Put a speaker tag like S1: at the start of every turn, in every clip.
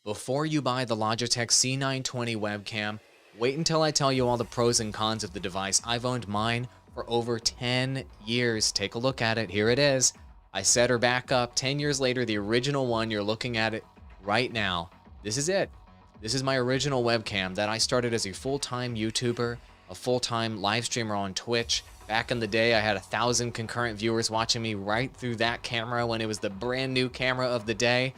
S1: Before you buy the Logitech C920 webcam, wait until I tell you all the pros and cons of the device. I've owned mine for over 10 years. Take a look at it. Here it is. I set her back up 10 years later, the original one. You're looking at it right now. This is it. This is my original webcam that I started as a full-time YouTuber, a full-time live streamer on Twitch. Back in the day, I had 1,000 concurrent viewers watching me right through that camera when it was the brand new camera of the day.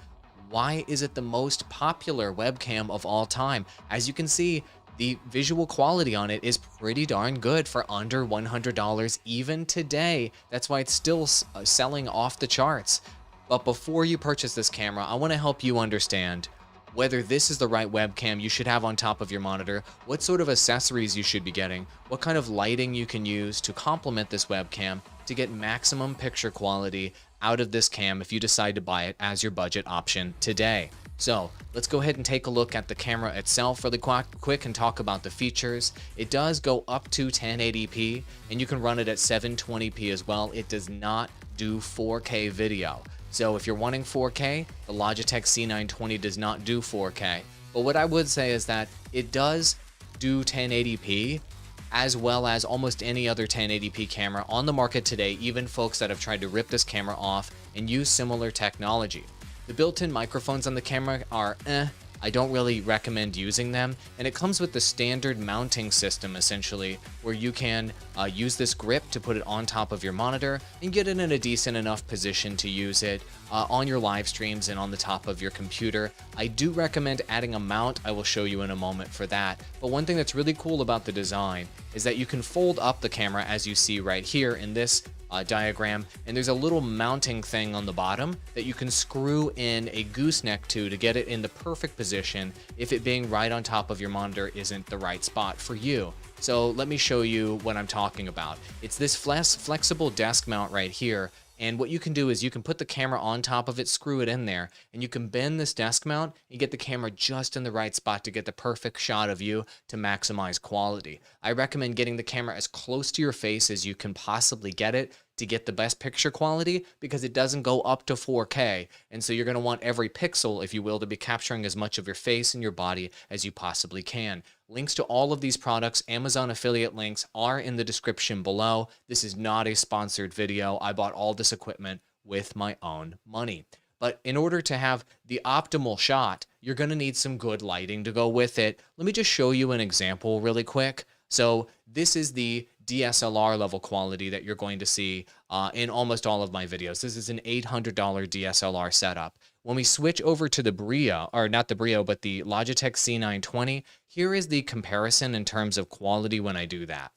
S1: Why is it the most popular webcam of all time? As you can see, the visual quality on it is pretty darn good for under $100 even today. That's why it's still selling off the charts. But before you purchase this camera, I want to help you understand whether this is the right webcam you should have on top of your monitor, what sort of accessories you should be getting, what kind of lighting you can use to complement this webcam to get maximum picture quality out of this cam if you decide to buy it as your budget option today. So let's go ahead and take a look at the camera itself really quick and talk about the features. It does go up to 1080p and you can run it at 720p as well. It does not do 4K video. So if you're wanting 4K, the Logitech C920 does not do 4K. But what I would say is that it does do 1080p as well as almost any other 1080p camera on the market today, even folks that have tried to rip this camera off and use similar technology. The built-in microphones on the camera are I don't really recommend using them, and it comes with the standard mounting system essentially, where you can use this grip to put it on top of your monitor and get it in a decent enough position to use it on your live streams and on the top of your computer. I do recommend adding a mount. I will show you in a moment for that. But one thing that's really cool about the design is that you can fold up the camera, as you see right here in this diagram, and there's a little mounting thing on the bottom that you can screw in a gooseneck to get it in the perfect position if it being right on top of your monitor isn't the right spot for you. So let me show you what I'm talking about. It's this flexible desk mount right here. And what you can do is you can put the camera on top of it, screw it in there, and you can bend this desk mount and get the camera just in the right spot to get the perfect shot of you to maximize quality. I recommend getting the camera as close to your face as you can possibly get it to get the best picture quality, because it doesn't go up to 4K. And so you're going to want every pixel, if you will, to be capturing as much of your face and your body as you possibly can. Links to all of these products, Amazon affiliate links, are in the description below. This is not a sponsored video. I bought all this equipment with my own money. But in order to have the optimal shot, you're going to need some good lighting to go with it. Let me just show you an example really quick. So this is the DSLR level quality that you're going to see in almost all of my videos. This is an $800 DSLR setup. When we switch over to the Brio, or not the Brio, but the Logitech C920, here is the comparison in terms of quality when I do that.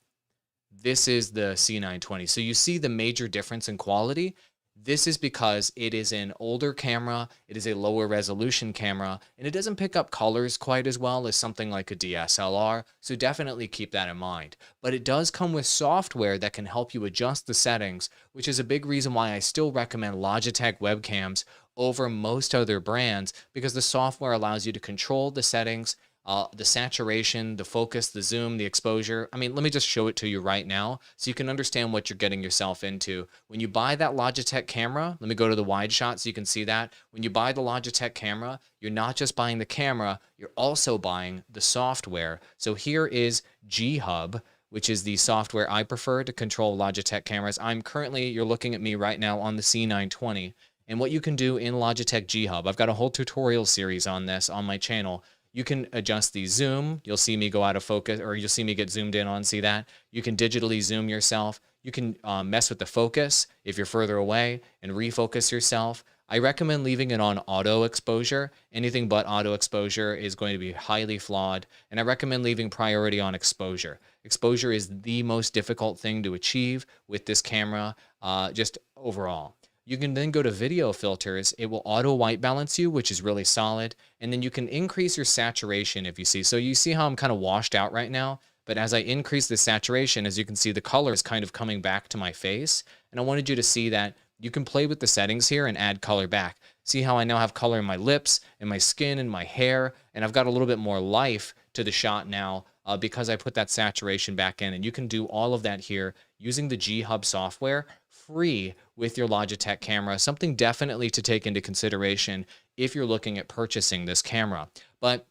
S1: This is the C920. So you see the major difference in quality. This is because it is an older camera, it is a lower resolution camera, and it doesn't pick up colors quite as well as something like a DSLR, so definitely keep that in mind. But it does come with software that can help you adjust the settings, which is a big reason why I still recommend Logitech webcams over most other brands, because the software allows you to control the settings, the saturation, the focus, the zoom, the exposure. I mean, let me just show it to you right now so you can understand what you're getting yourself into. When you buy that Logitech camera, let me go to the wide shot so you can see that. When you buy the Logitech camera, you're not just buying the camera, you're also buying the software. So here is G-Hub, which is the software I prefer to control Logitech cameras. You're looking at me right now on the C920. And what you can do in Logitech G-Hub, I've got a whole tutorial series on this on my channel. You can adjust the zoom. You'll see me go out of focus, or you'll see me get zoomed in on, see that? You can digitally zoom yourself. You can mess with the focus if you're further away and refocus yourself. I recommend leaving it on auto exposure. Anything but auto exposure is going to be highly flawed. And I recommend leaving priority on exposure. Exposure is the most difficult thing to achieve with this camera, just overall. You can then go to video filters. It will auto white balance you, which is really solid. And then you can increase your saturation if you see. So you see how I'm kind of washed out right now, but as I increase the saturation, as you can see, the color is kind of coming back to my face. And I wanted you to see that you can play with the settings here and add color back. See how I now have color in my lips and my skin and my hair, and I've got a little bit more life to the shot now because I put that saturation back in. And you can do all of that here using the G Hub software free with your Logitech camera. Something definitely to take into consideration if you're looking at purchasing this camera. But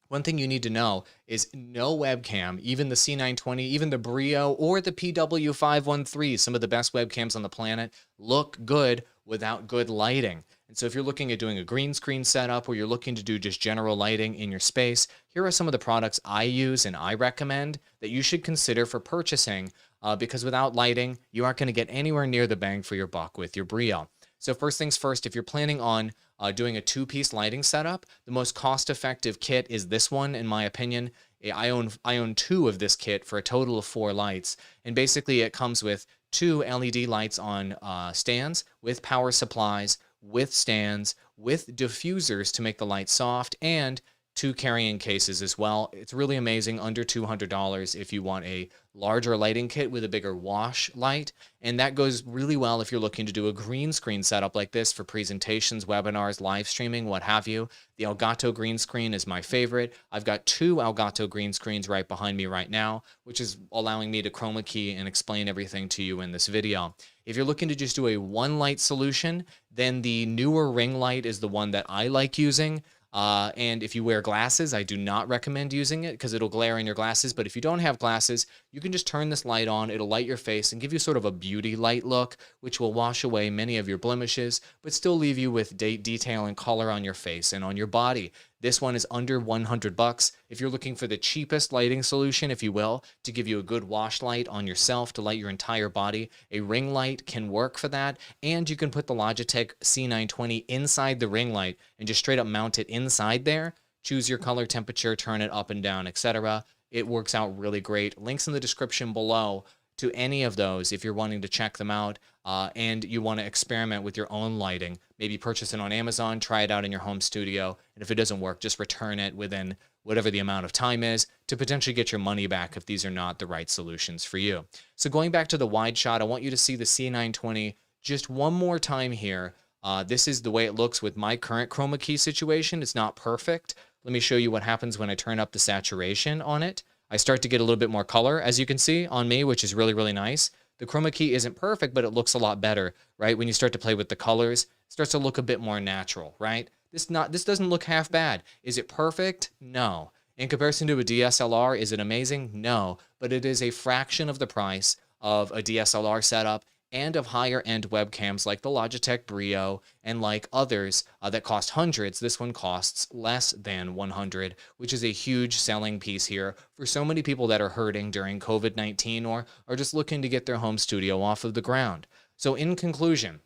S1: one thing you need to know is no webcam, even the C920, even the Brio or the PW513, some of the best webcams on the planet, look good without good lighting. And so if you're looking at doing a green screen setup or you're looking to do just general lighting in your space, here are some of the products I use and I recommend that you should consider for purchasing because without lighting, you aren't going to get anywhere near the bang for your buck with your Brio. So first things first, if you're planning on doing a two-piece lighting setup, the most cost-effective kit is this one, in my opinion. I own two of this kit for a total of 4 lights, and basically it comes with 2 LED lights on stands with power supplies, with stands, with diffusers to make the light soft, and 2 carrying cases as well. It's really amazing, under $200 if you want a larger lighting kit with a bigger wash light. And that goes really well if you're looking to do a green screen setup like this for presentations, webinars, live streaming, what have you. The Elgato green screen is my favorite. I've got 2 Elgato green screens right behind me right now, which is allowing me to chroma key and explain everything to you in this video. If you're looking to just do a one light solution, then the newer ring light is the one that I like using. And if you wear glasses, I do not recommend using it because it'll glare in your glasses. But if you don't have glasses, you can just turn this light on. It'll light your face and give you sort of a beauty light look, which will wash away many of your blemishes, but still leave you with detail and color on your face and on your body. This one is under $100. If you're looking for the cheapest lighting solution, if you will, to give you a good wash light on yourself to light your entire body, a ring light can work for that. And you can put the Logitech C920 inside the ring light and just straight up mount it inside there. Choose your color temperature, turn it up and down, etc. It works out really great. Links in the description below to any of those if you're wanting to check them out and you want to experiment with your own lighting. Maybe purchase it on Amazon, try it out in your home studio, and if it doesn't work, just return it within whatever the amount of time is to potentially get your money back if these are not the right solutions for you. So going back to the wide shot, I want you to see the C920 just one more time here. This is the way it looks with my current chroma key situation. It's not perfect. Let me show you what happens when I turn up the saturation on it. I start to get a little bit more color, as you can see on me, which is really, really nice. The chroma key isn't perfect, but it looks a lot better, right? When you start to play with the colors, it starts to look a bit more natural, right? This doesn't look half bad. Is it perfect? No. In comparison to a DSLR, is it amazing? No. But it is a fraction of the price of a DSLR setup and of higher-end webcams like the Logitech Brio and like others that cost hundreds. This one costs less than 100, which is a huge selling piece here for so many people that are hurting during COVID-19 or are just looking to get their home studio off of the ground. So in conclusion,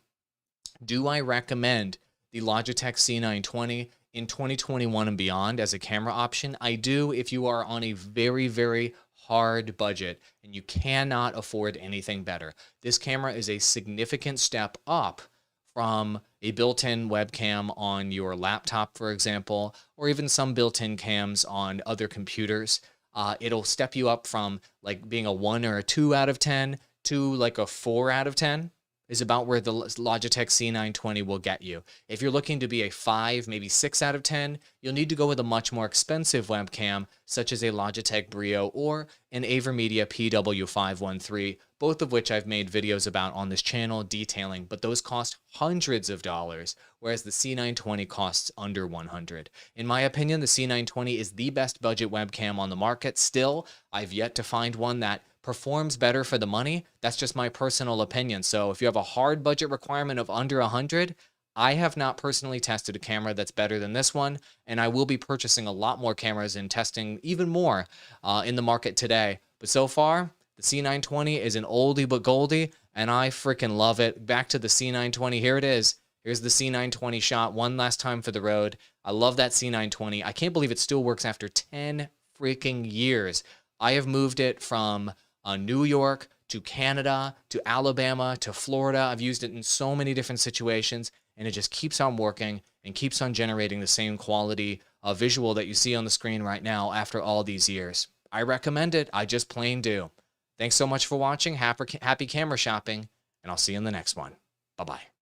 S1: do I recommend the Logitech C920 in 2021 and beyond as a camera option? I do if you are on a very, very hard budget and you cannot afford anything better. This camera is a significant step up from a built-in webcam on your laptop, for example, or even some built-in cams on other computers. It'll step you up from like being a 1 or a 2 out of 10 to like a 4 out of 10. Is about where the Logitech C920 will get you. If you're looking to be a 5, maybe 6 out of 10, you'll need to go with a much more expensive webcam, such as a Logitech Brio or an AverMedia PW513, both of which I've made videos about on this channel detailing, but those cost hundreds of dollars, whereas the C920 costs under 100. In my opinion, the C920 is the best budget webcam on the market. Still, I've yet to find one that performs better for the money. That's just my personal opinion. So if you have a hard budget requirement of under 100, I have not personally tested a camera that's better than this one, and I will be purchasing a lot more cameras and testing even more in the market today. But so far, the C920 is an oldie but goldie, and I freaking love it. Back to the C920, here it is. Here's the C920 shot one last time for the road. I love that C920. I can't believe it still works after 10 freaking years. I have moved it from New York to Canada to Alabama to Florida. I've used it in so many different situations, and it just keeps on working and keeps on generating the same quality of visual that you see on the screen right now after all these years. I recommend it. I just plain do. Thanks so much for watching. Happy camera shopping, and I'll see you in the next one. Bye-bye.